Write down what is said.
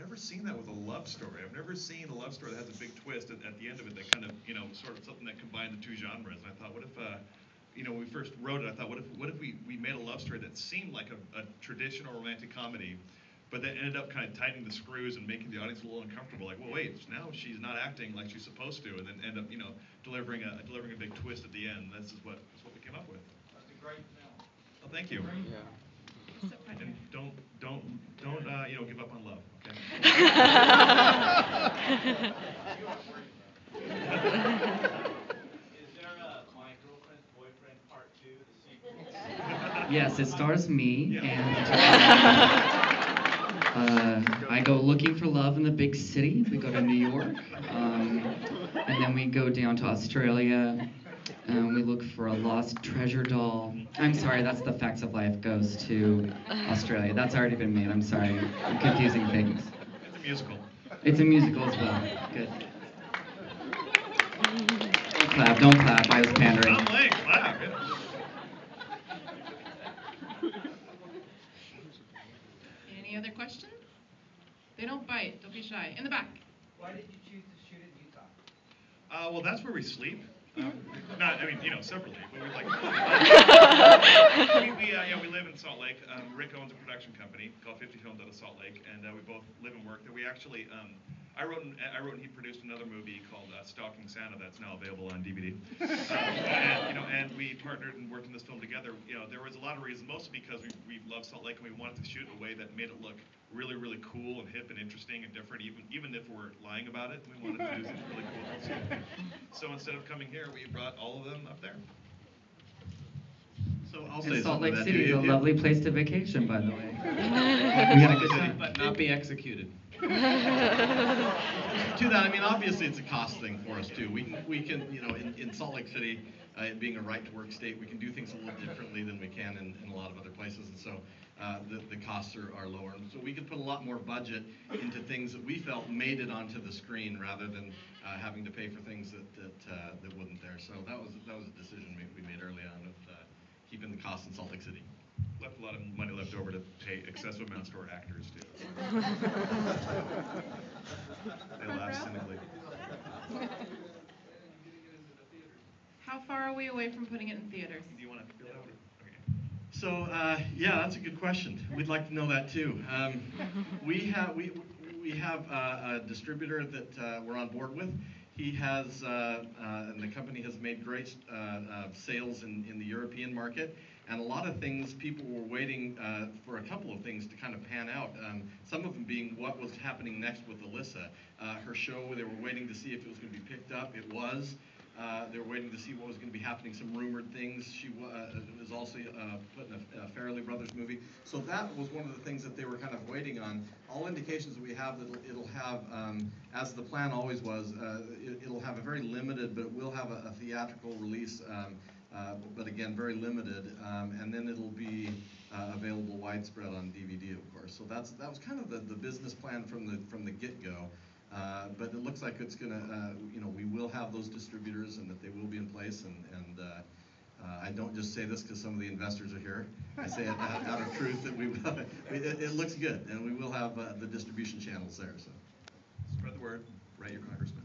never seen that with a love story. I've never seen a love story that has a big twist at the end of it that kind of, sort of something that combined the two genres. And I thought, what if, when we first wrote it, I thought, what if we made a love story that seemed like a traditional romantic comedy, but that ended up kind of tightening the screws and making the audience a little uncomfortable. Like, well, wait, now she's not acting like she's supposed to, and then end up, delivering a big twist at the end. That's what we came up with. That's a great film. Oh, thank you. Yeah. And don't give up on love. Okay. Is there a My Girlfriend's Boyfriend Part 2, the sequel? Yes, it stars me, Yeah. and I go looking for love in the big city. We go to New York, and then we go down to Australia, and we look for a lost treasure doll. I'm sorry, that's The Facts of Life goes to Australia. That's already been made. I'm sorry, I'm confusing things. It's a musical. It's a musical as well. Good. Don't clap. I was pandering. Tom Lenk, clap. Yeah. Any other questions? They don't bite. Don't be shy. In the back. Why did you choose to shoot in Utah? Well, that's where we sleep. Separately, but we like. We live in Salt Lake. Rick owns a production company called 50 Films out of Salt Lake, and we both live and work there. We actually, I wrote and he produced another movie called Stalking Santa that's now available on DVD. And we partnered and worked on this film together. There was a lot of reasons, mostly because we love Salt Lake and we wanted to shoot in a way that made it look really, really cool and hip and interesting and different, even if we're lying about it. We wanted to do something really cool. So instead of coming here, we brought all of them up there. So I'll And say Salt something Lake that City is a lovely place to vacation, by the way. but not be executed. To that, obviously it's a cost thing for us too. We can in Salt Lake City, being a right-to-work state, we can do things a little differently than we can in a lot of other places, and so the costs are lower. And so we could put a lot more budget into things that we felt made it onto the screen rather than having to pay for things that wouldn't there. So that was a decision we made early on with keeping the costs in Salt Lake City. Left a lot of money left over to pay excessive amounts to our actors too. They laugh cynically. How far are we away from putting it in theaters? Do you want to fill that one? Okay. So yeah, that's a good question. We'd like to know that too. We have a distributor that we're on board with. He has and the company has made great sales in the European market, and a lot of things people were waiting for a couple of things to kind of pan out. Some of them being what was happening next with Alyssa. Her show, they were waiting to see if it was going to be picked up. It was. They were waiting to see what was going to be happening, some rumored things. She was also put in a Farrelly Brothers movie. So that was one of the things that they were kind of waiting on. All indications that we have that it'll have, as the plan always was, it'll have a very limited, but it will have a theatrical release, but again, very limited. And then it'll be available widespread on DVD, of course. So that was kind of the business plan from the get-go. But it looks like it's going to, we will have those distributors and that they will be in place. And I don't just say this because some of the investors are here. I say it out of truth that it looks good, and we will have the distribution channels there. So Spread the word. Write your congressman.